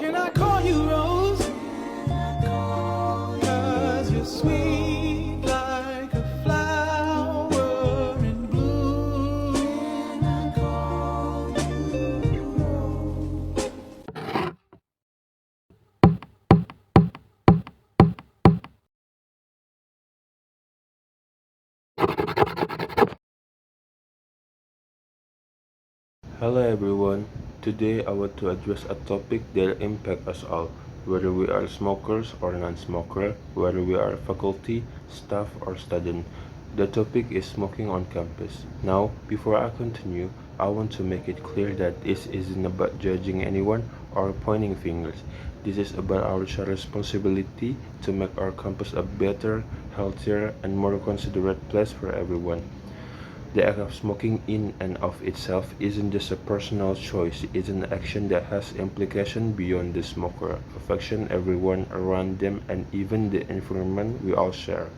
Can I call you Rose? 'Cause you're sweet like a flower in bloom. Hello everyone. Today I want to address a topic that impacts us all, whether we are smokers or non-smoker, whether we are faculty, staff or student. The topic is smoking on campus. Now, before I continue, I want to make it clear that this isn't about judging anyone or pointing fingers. This is about our shared responsibility to make our campus a better, healthier, and more considerate place for everyone. The act of smoking in and of itself isn't just a personal choice, it's an action that has implications beyond the smoker, affecting everyone around them and even the environment we all share.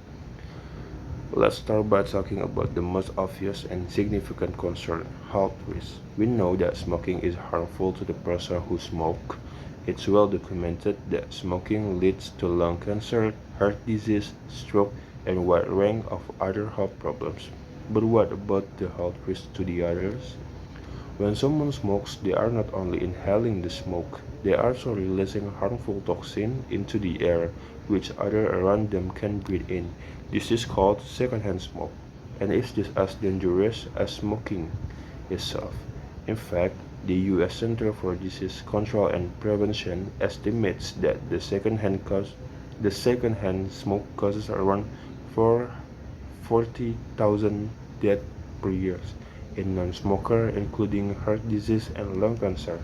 Let's start by talking about the most obvious and significant concern, health risks. We know that smoking is harmful to the person who smokes. It's well documented that smoking leads to lung cancer, heart disease, stroke, and a wide range of other health problems. But what about the health risks to the others? When someone smokes, they are not only inhaling the smoke, they are also releasing harmful toxin into the air, which others around them can breathe in. This is called secondhand smoke, and it's just as dangerous as smoking itself. In fact, the U.S. Center for Disease Control and Prevention estimates that the secondhand smoke causes around 40,000 deaths per year in non-smokers, including heart disease and lung cancer.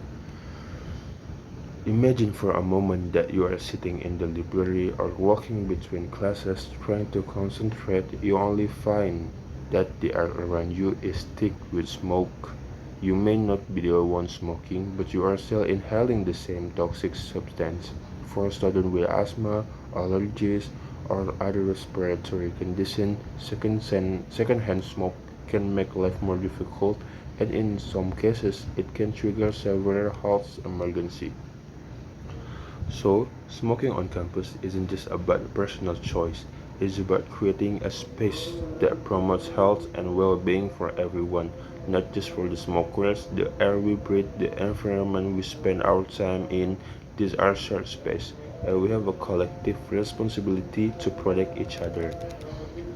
Imagine for a moment that you are sitting in the library or walking between classes trying to concentrate. You only find that the air around you is thick with smoke. You may not be the one smoking, but you are still inhaling the same toxic substance. For students with asthma, allergies, or other respiratory conditions, secondhand smoke can make life more difficult, and in some cases, it can trigger severe health emergency. So, smoking on campus isn't just about personal choice, it's about creating a space that promotes health and well-being for everyone, not just for the smokers. The air we breathe, the environment we spend our time in, these are shared space, and we have a collective responsibility to protect each other.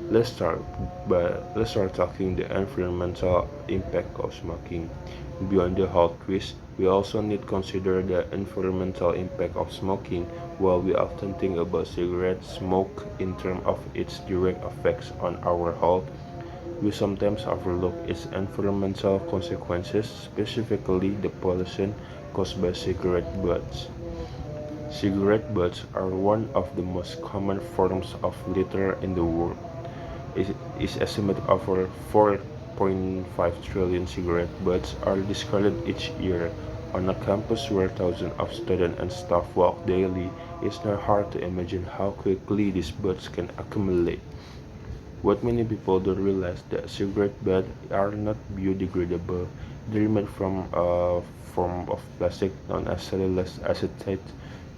Let's start talking the environmental impact of smoking. Beyond the health risk, we also need to consider the environmental impact of smoking. While we often think about cigarette smoke in terms of its direct effects on our health, we sometimes overlook its environmental consequences, specifically the pollution caused by cigarette butts. Cigarette butts are one of the most common forms of litter in the world. It is estimated over 4.5 trillion cigarette butts are discarded each year. On a campus where thousands of students and staff walk daily, it's not hard to imagine how quickly these butts can accumulate. What many people don't realize that cigarette butts are not biodegradable. They're made from a form of plastic known as cellulose acetate,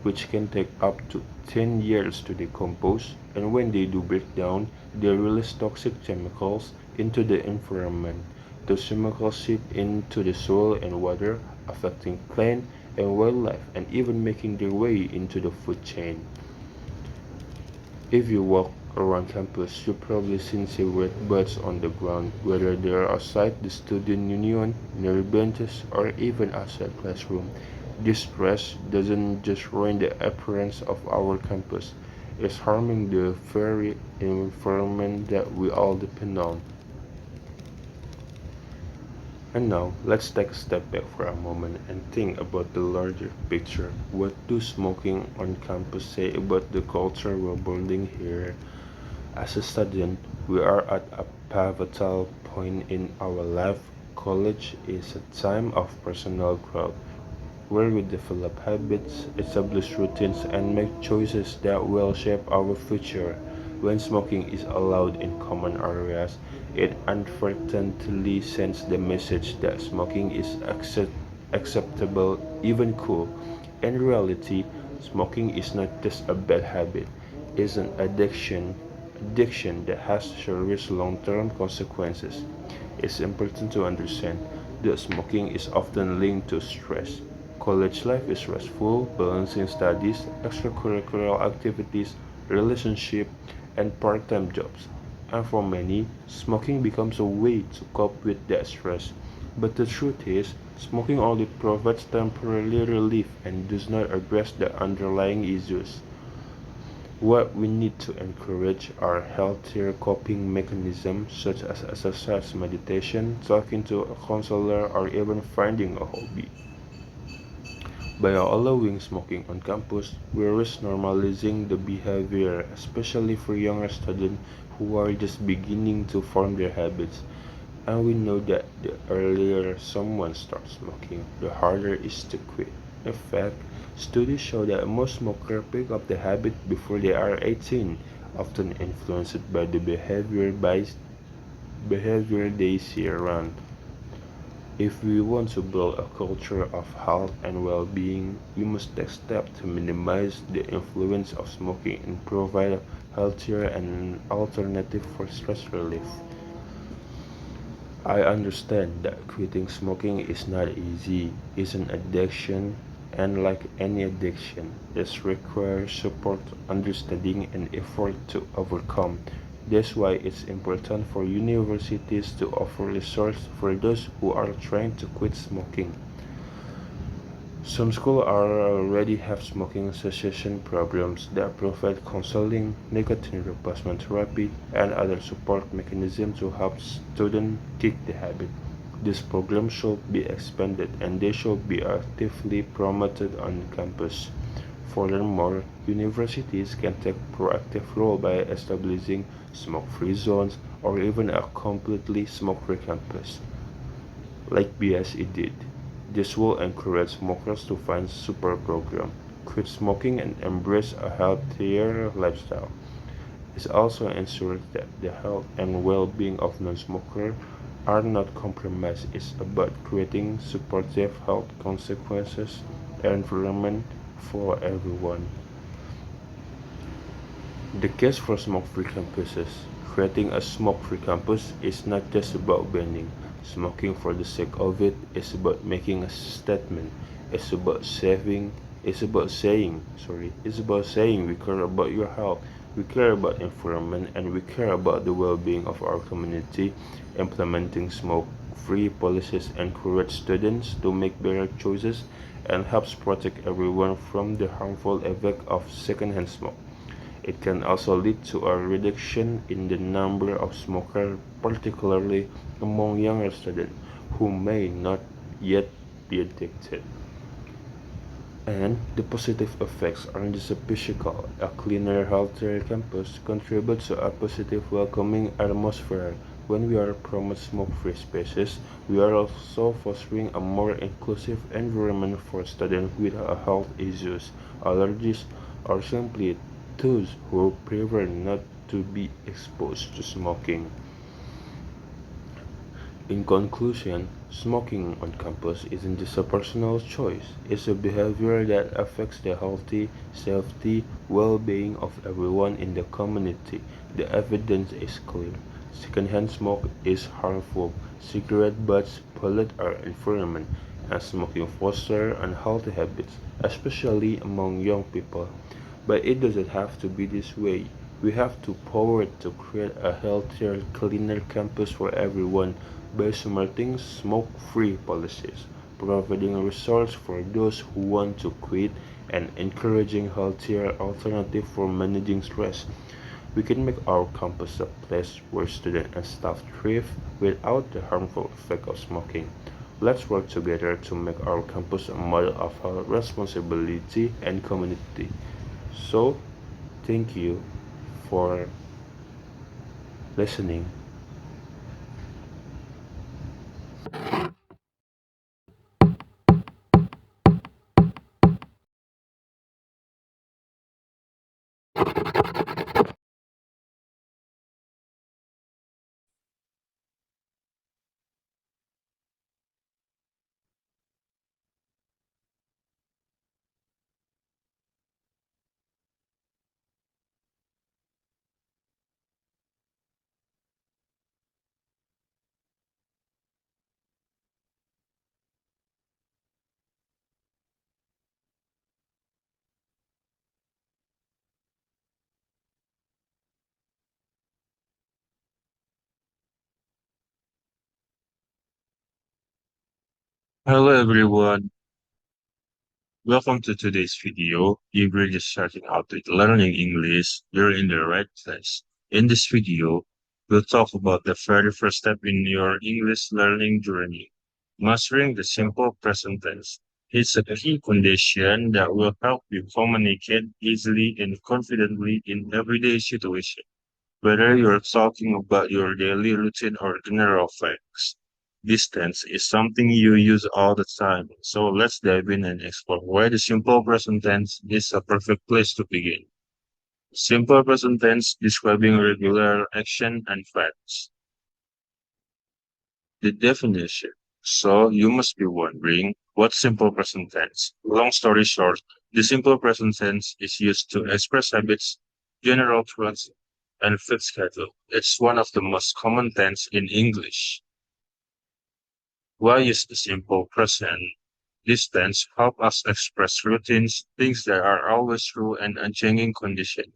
which can take up to 10 years to decompose, and when they do break down, they release toxic chemicals into the environment. Those chemicals seep into the soil and water, affecting plant and wildlife, and even making their way into the food chain. If you walk around campus, you've probably seen cigarette butts on the ground, whether they are outside the student union, near benches, or even outside classroom. This stress doesn't just ruin the appearance of our campus, it's harming the very environment that we all depend on. And now, let's take a step back for a moment and think about the larger picture. What do smoking on campus say about the culture we're building here? As a student, we are at a pivotal point in our life. College is a time of personal growth, where we develop habits, establish routines, and make choices that will shape our future. When smoking is allowed in common areas, it inadvertently sends the message that smoking is acceptable, even cool. In reality, smoking is not just a bad habit, it's an addiction that has serious long-term consequences. It's important to understand that smoking is often linked to stress. College life is stressful, balancing studies, extracurricular activities, relationship, and part-time jobs. And for many, smoking becomes a way to cope with that stress. But the truth is, smoking only provides temporary relief and does not address the underlying issues. What we need to encourage are healthier coping mechanisms such as exercise, meditation, talking to a counselor, or even finding a hobby. By allowing smoking on campus, we risk normalizing the behavior, especially for younger students who are just beginning to form their habits. And we know that the earlier someone starts smoking, the harder it is to quit. In fact, studies show that most smokers pick up the habit before they are 18, often influenced by the behavior they see around. If we want to build a culture of health and well-being, we must take steps to minimize the influence of smoking and provide a healthier and alternative for stress relief. I understand that quitting smoking is not easy. It's an addiction, and like any addiction, it requires support, understanding, and effort to overcome. That's why it's important for universities to offer resources for those who are trying to quit smoking. Some schools already have smoking cessation programs that provide counseling, nicotine replacement therapy, and other support mechanisms to help students kick the habit. These programs should be expanded and they should be actively promoted on campus. Furthermore, universities can take proactive role by establishing smoke-free zones or even a completely smoke-free campus like BSE did. This will encourage smokers to find support program, quit smoking and embrace a healthier lifestyle. It also ensures that the health and well-being of non-smokers are not compromised. It's about creating supportive health consequences environment for everyone. The case for smoke-free campuses. Creating a smoke-free campus is not just about banning smoking for the sake of it. It's about making a statement. It's about saving. It's about saying we care about your health, we care about environment, and we care about the well-being of our community. Implementing smoke-free policies encourage students to make better choices and helps protect everyone from the harmful effect of secondhand smoke. It can also lead to a reduction in the number of smokers, particularly among younger students who may not yet be addicted. And the positive effects aren't just physical. A cleaner, healthier campus contributes to a positive, welcoming atmosphere. When we are promote smoke-free spaces, we are also fostering a more inclusive environment for students with health issues, allergies, or simply those who prefer not to be exposed to smoking. In conclusion, smoking on campus isn't just a personal choice, it's a behavior that affects the healthy, safety, well-being of everyone in the community. The evidence is clear. Secondhand smoke is harmful. Cigarette butts pollute our environment, and smoking fosters unhealthy habits, especially among young people. But it doesn't have to be this way. We have to power to create a healthier, cleaner campus for everyone by supporting smoke-free policies, providing resources for those who want to quit, and encouraging healthier alternatives for managing stress. We can make our campus a place where students and staff thrive without the harmful effect of smoking. Let's work together to make our campus a model of health responsibility and community. So, thank you for listening. Hello everyone, welcome to today's video. If you're just starting out with learning English, you're in the right place. In this video, we'll talk about the very first step in your English learning journey, mastering the simple present tense. It's a key condition that will help you communicate easily and confidently in everyday situations. Whether you're talking about your daily routine or general facts, distance is something you use all the time. So let's dive in and explore why the simple present tense is a perfect place to begin. Simple present tense describing regular action and facts. The definition. So you must be wondering, what's simple present tense? Long story short, the simple present tense is used to express habits, general truths, and fixed schedule. It's one of the most common tense in English. Why is the simple present? This tense help us express routines, things that are always true and unchanging condition.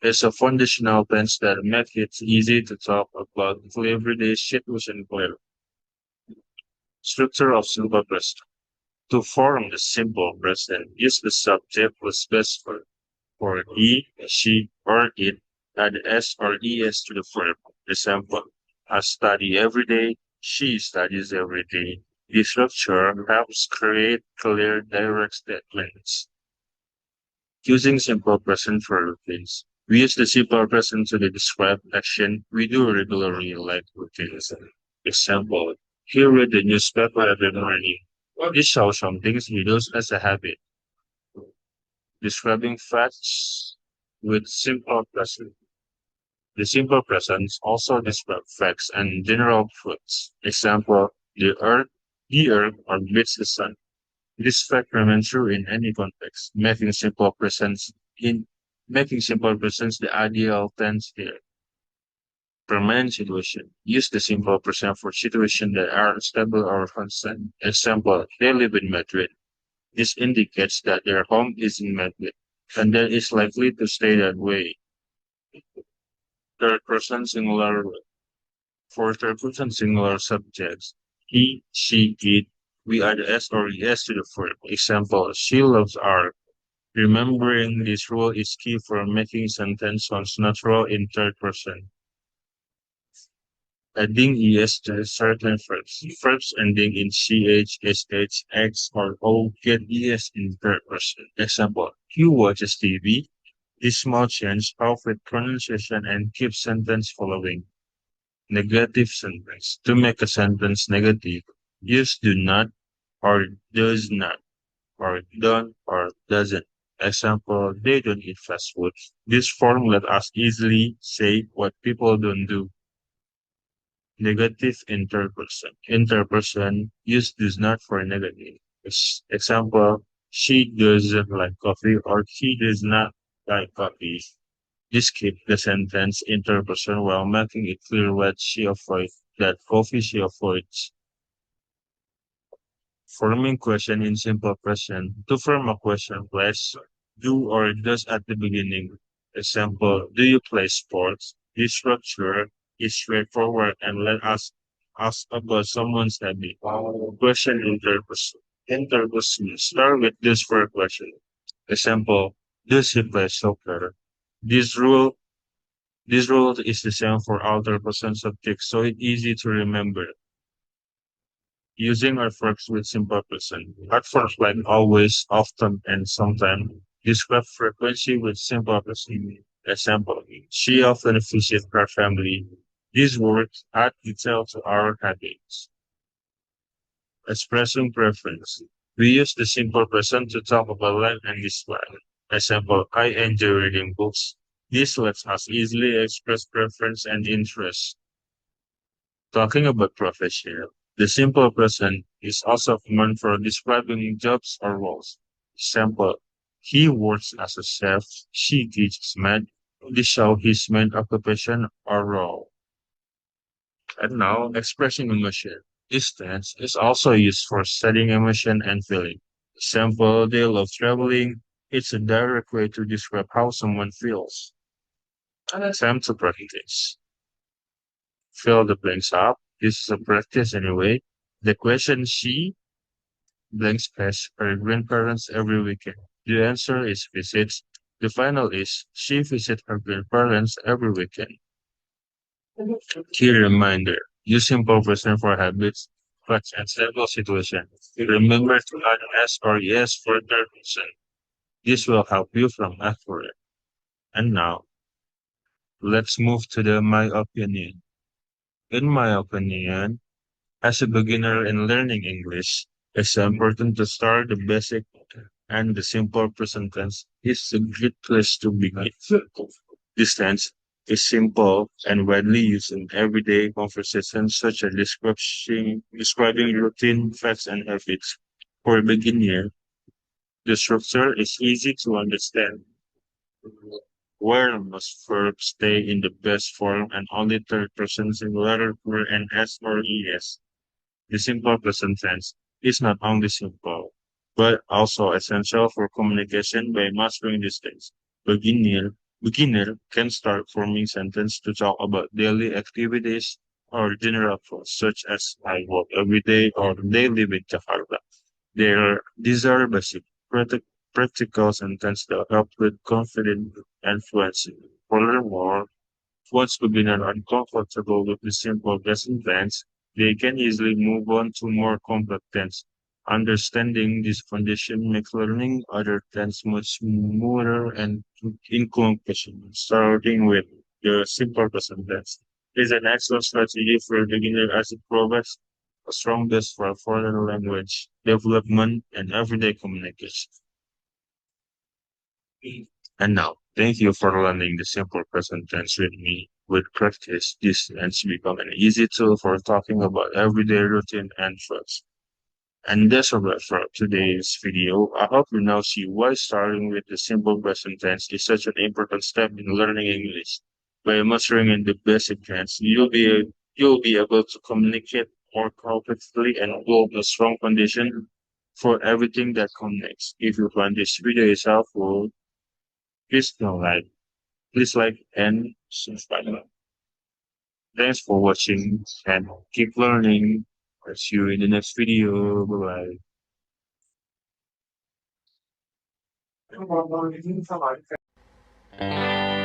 It's a foundational tense that makes it easy to talk about everyday situation clearly. Structure of simple present. To form the simple present, use the subject with space for he, she, or it, add s or es to the verb. Example, I study every day, she studies every day. This structure helps create clear, direct statements. Using simple present for routines. We use the simple present to describe action we do regularly, like routines. Example, he read the newspaper every morning. This shows some things he does as a habit. Describing facts with simple present. The simple presents also describe facts and general truths. Example, the earth orbits the sun. This fact remains true in any context, in making simple presence the ideal tense here. Permanent situation. Use the simple present for situations that are stable or constant. Example, they live in Madrid. This indicates that their home is in Madrid, and that is likely to stay that way. Third person singular. For third person singular subjects, he, she, it, we add s or es to the verb. Example, she loves art. Remembering this rule is key for making sentence sounds natural in third person. Adding es to certain verbs. Verbs ending in ch, sh, x, or o get es in third person. Example, he watches TV. This small change helps with pronunciation and keeps sentence following. Negative sentence. To make a sentence negative, use do not or does not or don't or doesn't. Example, they don't eat fast food. This form let us easily say what people don't do. Negative interperson. Interperson use does not for negative. Example, she doesn't like coffee or he does not like coffee. This keeps the sentence interperson while making it clear what she avoids, that coffee she avoids. Forming question in simple present. To form a question, place do or does at the beginning. Example, do you play sports? This structure is straightforward and let us ask about someone's hobby. Question interpose. Interpose start with this for a question. Example, does he play soccer? This rule this rule is the same for all third person subjects, so it's easy to remember. Using our verbs with simple present. Hard verbs like always, often, and sometimes describe frequency with simple present. Example, she often visits her family. These words add detail to our habits. Expressing preference. We use the simple present to talk about life and display. Example, I enjoy reading books. This lets us easily express preference and interest. Talking about profession, the simple present is also common for describing jobs or roles. Example, he works as a chef, she teaches math. This shows his main occupation or role. And now, expressing emotion. This tense is also used for studying emotion and feeling. Example, they love traveling. It's a direct way to describe how someone feels. Time to practice. Fill the blanks up. This is a practice anyway. The question she blank space her grandparents every weekend? The answer is visits. The final is she visits her grandparents every weekend. Key reminder. Use simple present for habits, but in simple situations. Remember to add S or yes for third person. This will help you from accurate. And now, let's move to the my opinion. In my opinion, as a beginner in learning English, it's important to start the basic and the simple present tense is a great place to begin. This tense is simple and widely used in everyday conversations such as describing routine, facts, and habits. For a beginner, the structure is easy to understand. Where must verbs stay in the best form and only third person singular were an S or ES. The simple present tense is not only simple, but also essential for communication by mastering these things. Beginner can start forming sentences to talk about daily activities or general thoughts such as I work every day or they live in Jakarta. These are basic practi- practical sentences that help with confidence and fluency. Furthermore, once beginners are comfortable with the simple present tense, they can easily move on to more complex tense. Understanding this foundation makes learning other tense much smoother and in conclusion, starting with the simple present tense is an excellent strategy for beginners as it provides a strong base for foreign language development and everyday communication. And now, thank you for learning the simple present tense with me. With practice, this ends become an easy tool for talking about everyday routine and thoughts. And that's a wrap for today's video. I hope you now see why starting with the simple present tense is such an important step in learning English. By mastering in the basic tense, you'll be able to communicate more confidently and build a strong foundation for everything that comes next. If you find this video is helpful, please like and subscribe. Thanks for watching and keep learning. I'll see you in the next video. Bye bye.